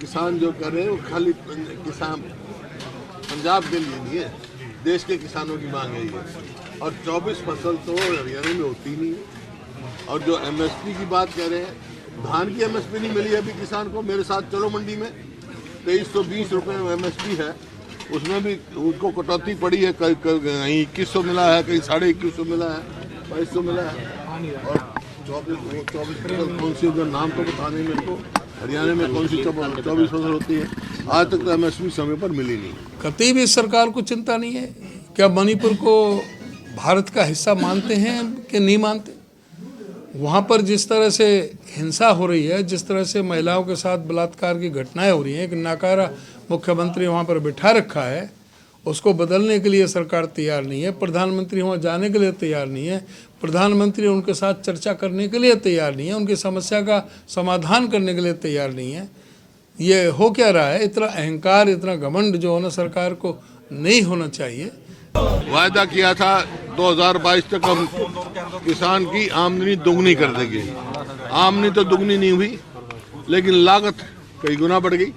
किसान जो कर रहे हैं वो खाली किसान पंजाब के लिए नहीं है, देश के किसानों की मांग है ये। और 24 फसल तो हरियाणा में होती नहीं है। और जो एमएसपी की बात कह रहे हैं, धान की एमएसपी नहीं मिली अभी किसान को। मेरे साथ चलो मंडी में 2320 रुपये एमएसपी है, उसमें भी उनको कटौती पड़ी है। कहीं 2100 मिला है, कहीं 2150 मिला है, 2200 मिला है। और 24 फसल कौन सी, जो नाम तो बताने मेरे को, हरियाणा में कौन सी 24 फसल होती है, आज तक तो एमएसपी समय पर मिली नहीं। कतई भी सरकार को चिंता नहीं है। क्या मणिपुर को भारत का हिस्सा मानते हैं कि नहीं मानते? वहाँ पर जिस तरह से हिंसा हो रही है, जिस तरह से महिलाओं के साथ बलात्कार की घटनाएं हो रही हैं, एक नाकारा मुख्यमंत्री वहाँ पर बिठा रखा है, उसको बदलने के लिए सरकार तैयार नहीं है। प्रधानमंत्री वहाँ जाने के लिए तैयार नहीं है। प्रधानमंत्री उनके साथ चर्चा करने के लिए तैयार नहीं है, उनकी समस्या का समाधान करने के लिए तैयार नहीं है। ये हो क्या रहा है? इतना अहंकार, इतना घमंड जो होना सरकार को नहीं होना चाहिए। वायदा किया था 2022 तक हम किसान की आमदनी दोगुनी कर देंगे। आमदनी तो दुगनी नहीं हुई, लेकिन लागत कई गुना बढ़ गई।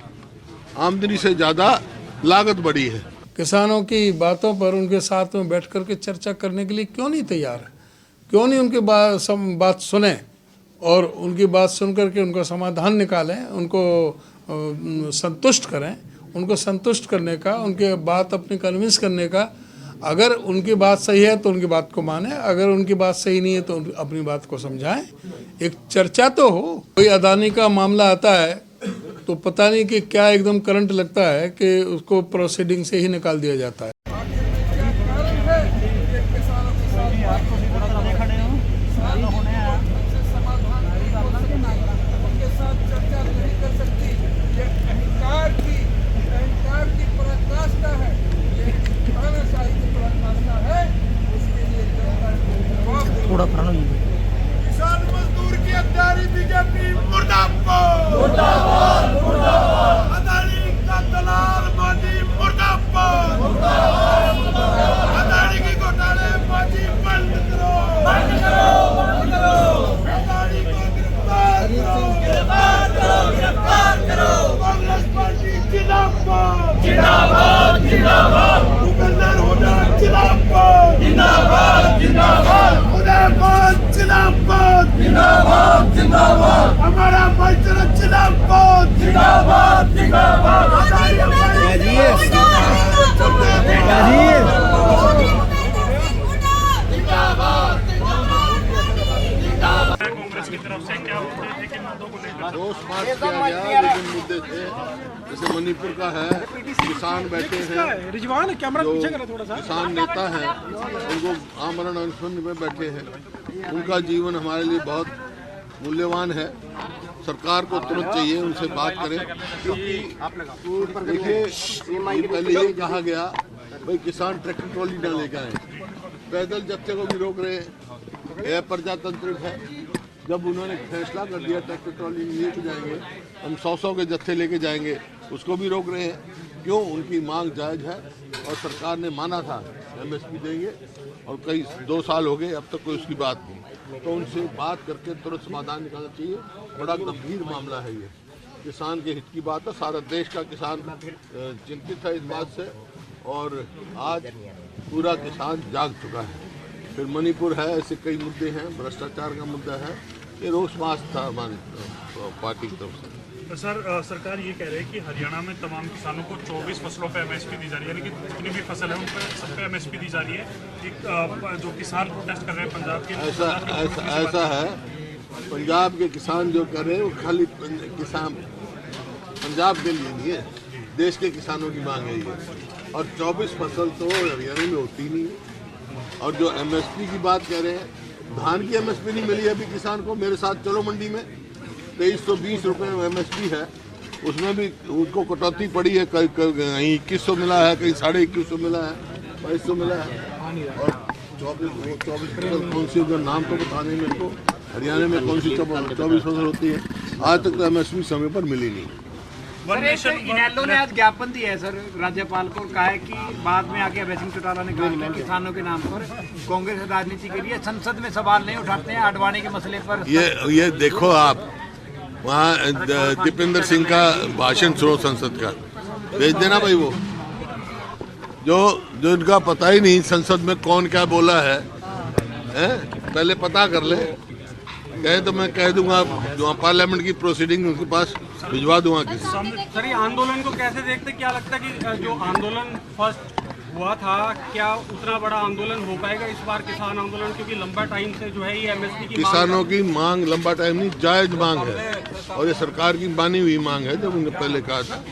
आमदनी से ज़्यादा लागत बढ़ी है। किसानों की बातों पर उनके साथ में बैठ कर के चर्चा करने के लिए क्यों नहीं तैयार है? क्यों नहीं उनकी बात सुने और उनकी बात सुन करके उनका समाधान निकालें, उनको संतुष्ट करें। उनको संतुष्ट करने का, उनके बात अपनी कन्विंस करने का, अगर उनकी बात सही है तो उनकी बात को माने, अगर उनकी बात सही नहीं है तो अपनी बात को समझाएं। एक चर्चा तो हो। कोई अदानी का मामला आता है तो पता नहीं कि क्या एकदम करंट लगता है कि उसको प्रोसीडिंग से ही निकाल दिया जाता है। थोड़ा पुराना किसान मजदूर की हत्यारी बीजेपी मुर्दाबाद मुर्दाबाद मुर्दाबाद। अदानी का दलाल मोदी मुर्दाबाद मुर्दाबाद मुर्दाबाद। अदानी की घोटाले बाजी बंद करो बंद करो बंद करो। अदानी को गिरफ्तार करो गिरफ्तार करो गिरफ्तार करो। कांग्रेस पार्टी जिंदाबाद जिंदाबाद जिंदाबाद। भूपेंद्र हुड्डा जिंदाबाद जिंदाबाद जिंदाबाद। जिंदाबाद जिंदाबाद जिंदाबाद। हमारा भाईचारा जिंदाबाद जिंदाबाद जिंदाबाद। कांग्रेस की तरफ से क्या रोष मार्च किया गया, लेकिन मुद्दे थे जैसे मणिपुर का है, किसान बैठे हैं, जो किसान नेता हैं उनको आमरण अनशन में बैठे हैं। उनका जीवन हमारे लिए बहुत मूल्यवान है। सरकार को तुरंत चाहिए उनसे बात करें, क्योंकि देखिए पहले ये कहा गया भाई किसान ट्रैक्टर ट्रॉली न लेकर आए, पैदल जत्थे को भी रोक रहे हैं। यह प्रजातांत्रिक है। जब उन्होंने फैसला कर दिया ट्रैक्टर ट्रॉली लेके जाएंगे, हम 100 के जत्थे लेके जाएंगे, उसको भी रोक रहे हैं। क्यों? उनकी मांग जायज़ है और सरकार ने माना था एमएसपी देंगे, और कई 2 साल हो गए अब तक कोई उसकी बात नहीं। तो उनसे बात करके तुरंत समाधान निकालना चाहिए। बड़ा गंभीर मामला है ये, किसान के हित की बात है। सारा देश का किसान चिंतित है इस बात से, और आज पूरा किसान जाग चुका है। फिर मणिपुर है, ऐसे कई मुद्दे हैं, भ्रष्टाचार का मुद्दा है। ये रोष मार्च था हमारी पार्टी की तरफ से। सर, सरकार ये कह रही है कि हरियाणा में तमाम किसानों को 24 फसलों पर एमएसपी दी जा रही है, यानी कि जितनी भी फसल है उन पर सब पे एमएसपी दी जा रही है। एक जो किसान प्रोटेस्ट कर रहे हैं पंजाब के, ऐसा है, पंजाब के किसान जो कर रहे हैं वो खाली किसान पंजाब के लिए नहीं है, देश के किसानों की मांग है ये। और 24 फसल तो हरियाणा में होती नहीं है। और जो एमएसपी की बात कह रहे हैं, धान की एमएसपी नहीं मिली अभी किसान को। मेरे साथ चलो मंडी में 2320 रुपये एमएसपी है, उसमें भी उनको कटौती पड़ी है। कहीं 2100 मिला है, कहीं 2150 मिला है, 2200 मिला है। और 24 फसल कौन सी, जो नाम तो बताने मेरे को, हरियाणा में कौन सी 24 फसल होती है, आज तक तो एमएसपी समय पर मिली नहीं। इनेलो ने आज ज्ञापन दिया है सर राज्यपाल को, कहा है कि बाद में आके अभय सिंह चौटाला ने कहा कि किसानों के नाम पर कांग्रेस राजनीति के लिए संसद में सवाल नहीं उठाते हैं अडवाणी के मसले पर। ये देखो आप, वहाँ दीपेंद्र सिंह का भाषण सुनो संसद का, भेज देना भाई। वो जो इनका पता ही नहीं संसद में कौन क्या बोला है, पहले पता कर ले। कहे तो मैं कह दूंगा, जो पार्लियामेंट की प्रोसीडिंग उनके पास भिजवा दूंगा किसी। सर, ये आंदोलन को कैसे देखते, क्या लगता है कि जो आंदोलन फर्स्ट हुआ था, क्या उतना बड़ा आंदोलन हो पाएगा इस बार किसान आंदोलन, क्योंकि लंबा टाइम से जो है ये एमएसपी की किसानों की मांग लंबा टाइम नहीं, जायज मांग है और ये सरकार की मानी हुई मांग है। जब उन्होंने पहले कहा था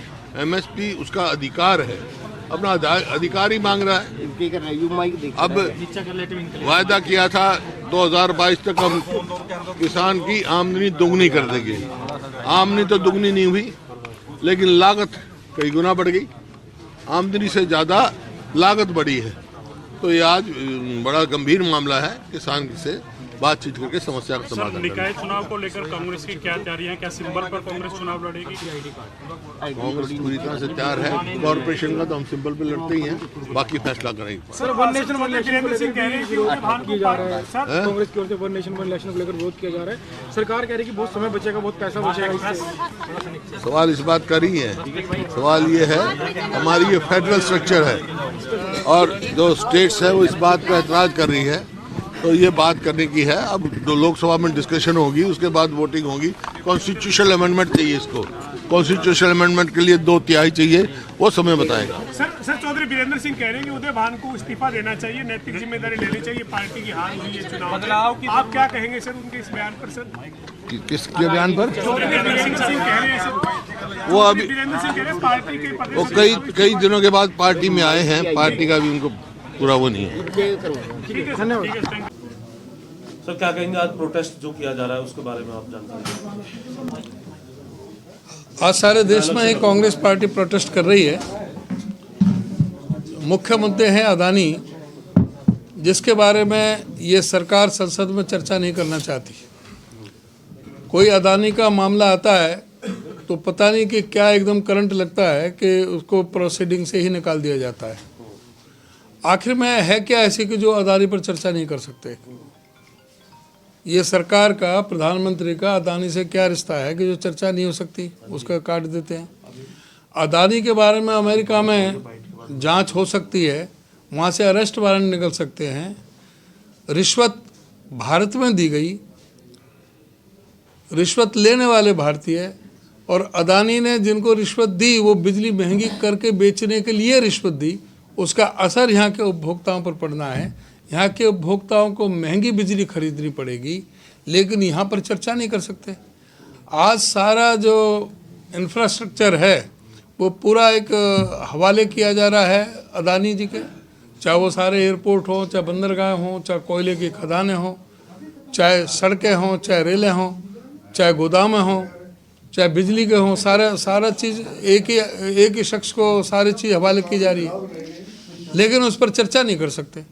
एमएसपी उसका अधिकार है, अपना अधिकार ही मांग रहा है। अब वायदा किया था 2022 तक हम किसान की आमदनी दोगुनी कर देंगे। आमदनी तो दुगनी नहीं हुई, लेकिन लागत कई गुना बढ़ गई। आमदनी से ज़्यादा लागत बढ़ी है। तो ये आज बड़ा गंभीर मामला है। किसान से बातचीत करके समस्या का समाधान। निकाय चुनाव को लेकर कांग्रेस की क्या तैयारियां हैं? क्या सिंबल पर कांग्रेस चुनाव लड़ेगी? कांग्रेस पूरी तरह से तैयार है। कॉर्पोरेशन का तो हम सिंबल पे लड़ते ही हैं, बाकी फैसला करेंगे। Sir, one nation one election को लेकर किया जा रहा है। कांग्रेस की ओर से वन नेशन वन इलेक्शन को लेकर विरोध किया जा रहा है। सरकार कह रही है कि बहुत समय बचेगा, बहुत पैसा बचेगा इससे। सवाल इस बात का नहीं है। सवाल ये है, हमारी ये फेडरल स्ट्रक्चर है और जो स्टेट्स है वो इस बात पर एतराज कर रही है, तो ये बात करने की है। अब जो लोकसभा में डिस्कशन होगी, उसके बाद वोटिंग होगी। कॉन्स्टिट्यूशनल अमेंडमेंट चाहिए इसको। कॉन्स्टिट्यूशनल अमेंडमेंट के लिए 2/3 चाहिए, वो समय बताएगा। सर चौधरी बीरेंद्र सिंह कह रहे हैं कि उदय भान को इस्तीफा देना चाहिए, नैतिक जिम्मेदारी लेनी चाहिए, पार्टी की हार हुई है चुनाव बदलाव की। आप क्या कहेंगे सर उनके इस बयान पर? सर किसके बयान पर? बीरेंद्र सिंह कह रहे हैं सर, वो अभी बीरेंद्र सिंह कह रहे हैं पार्टी के वो कई दिनों के बाद पार्टी में आए हैं। पार्टी का भी उनको पूरा वो नहीं है। धन्यवाद। सर, क्या कहेंगे आज प्रोटेस्ट जो किया जा रहा है उसके बारे में आप जानते हैं? आज सारे देश में एक कांग्रेस पार्टी प्रोटेस्ट कर रही है। मुख्य मुद्दे हैं अदानी, जिसके बारे में ये सरकार संसद में चर्चा नहीं करना चाहती। कोई अदानी का मामला आता है तो पता नहीं कि क्या एकदम करंट लगता है कि उसको प्रोसीडिंग से ही निकाल दिया जाता है। आखिर में है क्या ऐसे कि जो अदानी पर चर्चा नहीं कर सकते? ये सरकार का, प्रधानमंत्री का अदानी से क्या रिश्ता है कि जो चर्चा नहीं हो सकती, उसका काट देते हैं। अदानी के बारे में अमेरिका में जांच हो सकती है, वहाँ से अरेस्ट वारंट निकल सकते हैं। रिश्वत भारत में दी गई, रिश्वत लेने वाले भारतीय, और अदानी ने जिनको रिश्वत दी वो बिजली महंगी करके बेचने के लिए रिश्वत दी, उसका असर यहाँ के उपभोक्ताओं पर पड़ना है। यहाँ के उपभोक्ताओं को महंगी बिजली खरीदनी पड़ेगी, लेकिन यहाँ पर चर्चा नहीं कर सकते। आज सारा जो इंफ्रास्ट्रक्चर है वो पूरा एक हवाले किया जा रहा है अदानी जी के, चाहे वो सारे एयरपोर्ट हों, चाहे बंदरगाह हों, चाहे कोयले की खदानें हों, चाहे सड़कें हों, चाहे रेलें हों, चाहे गोदामें हों, चाहे बिजली के हों, सारा चीज़ एक ही शख्स को सारी चीज़ हवाले की जा रही है, लेकिन उस पर चर्चा नहीं कर सकते।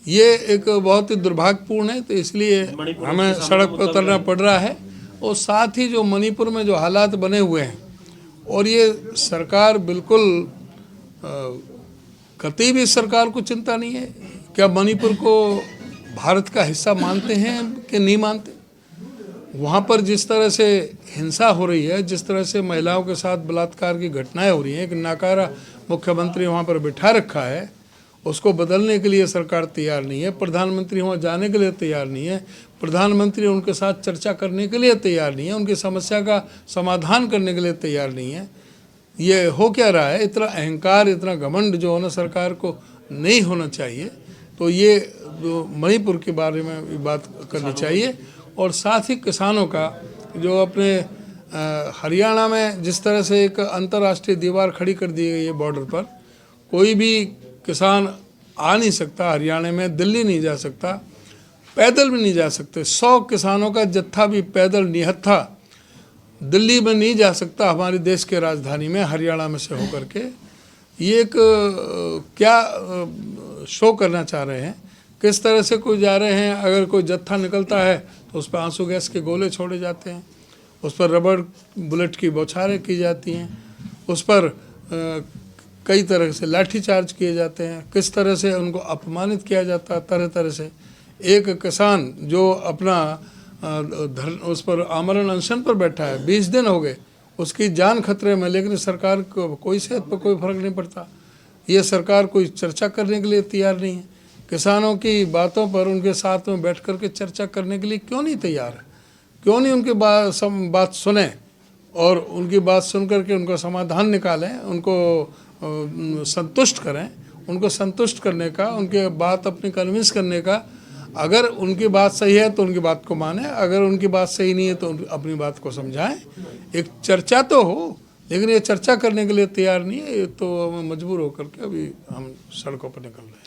ये एक बहुत ही दुर्भाग्यपूर्ण है। तो इसलिए हमें सड़क पर उतरना पड़ रहा है। और साथ ही जो मणिपुर में जो हालात बने हुए हैं, और ये सरकार बिल्कुल कतई भी सरकार को चिंता नहीं है। क्या मणिपुर को भारत का हिस्सा मानते हैं कि नहीं मानते? वहाँ पर जिस तरह से हिंसा हो रही है, जिस तरह से महिलाओं के साथ बलात्कार की घटनाएं हो रही हैं, एक नाकारा मुख्यमंत्री वहाँ पर बिठा रखा है, उसको बदलने के लिए सरकार तैयार नहीं है। प्रधानमंत्री वहाँ जाने के लिए तैयार नहीं है। प्रधानमंत्री उनके साथ चर्चा करने के लिए तैयार नहीं है। उनकी समस्या का समाधान करने के लिए तैयार नहीं है। ये हो क्या रहा है? इतना अहंकार, इतना घमंड जो होना सरकार को नहीं होना चाहिए। तो ये जो मणिपुर के बारे में बात करनी चाहिए। और साथ ही किसानों का जो अपने हरियाणा में जिस तरह से एक अंतर्राष्ट्रीय दीवार खड़ी कर दी गई है बॉर्डर पर, कोई भी किसान आ नहीं सकता हरियाणा में, दिल्ली नहीं जा सकता, पैदल भी नहीं जा सकते। 100 किसानों का जत्था भी पैदल निहत्था दिल्ली में नहीं जा सकता, हमारे देश के राजधानी में हरियाणा में से होकर के। ये एक क्या शो करना चाह रहे हैं? किस तरह से कोई जा रहे हैं? अगर कोई जत्था निकलता है तो उस पर आंसू गैस के गोले छोड़े जाते हैं, उस पर रबड़ बुलेट की बौछारें की जाती हैं, उस पर कई तरह से लाठीचार्ज किए जाते हैं, किस तरह से उनको अपमानित किया जाता है तरह तरह से। एक किसान जो अपना उस पर आमरण अनशन पर बैठा है, 20 दिन हो गए, उसकी जान खतरे में, लेकिन सरकार को कोई सेहत पर कोई फर्क नहीं पड़ता। ये सरकार कोई चर्चा करने के लिए तैयार नहीं है। किसानों की बातों पर उनके साथ में बैठ कर के चर्चा करने के लिए क्यों नहीं तैयार है? क्यों नहीं उनकी बात सुने और उनकी बात सुन करके उनको समाधान निकालें, उनको संतुष्ट करें। उनको संतुष्ट करने का, उनके बात अपनी कन्विंस करने का, अगर उनकी बात सही है तो उनकी बात को माने, अगर उनकी बात सही नहीं है तो अपनी बात को समझाएं। एक चर्चा तो हो, लेकिन ये चर्चा करने के लिए तैयार नहीं है, ये तो हम मजबूर होकर के अभी हम सड़कों पर निकल रहे हैं।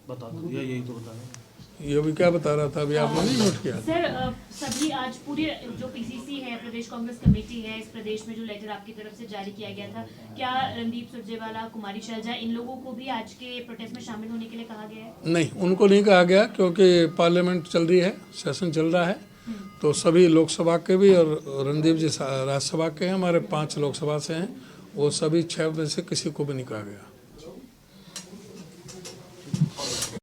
बता दो, यही तो बता रहे। ये अभी क्या बता रहा था, अभी आपने नहीं नोट किया? सर सभी आज पूरे जो पीसीसी है, प्रदेश कांग्रेस कमेटी है, इस प्रदेश में जो लेटर आपकी तरफ से जारी किया गया था, क्या रणदीप सुरजेवाला, कुमारी शैलजा, इन लोगों को भी आज के प्रोटेस्ट में शामिल होने के लिए कहा गया है? नहीं, उनको नहीं कहा गया, क्योंकि पार्लियामेंट चल रही है, सेशन चल रहा है, तो सभी लोकसभा के भी और रणदीप जी राज्यसभा के हैं, हमारे 5 लोकसभा से हैं, वो सभी 6 में से किसी को भी नहीं कहा गया।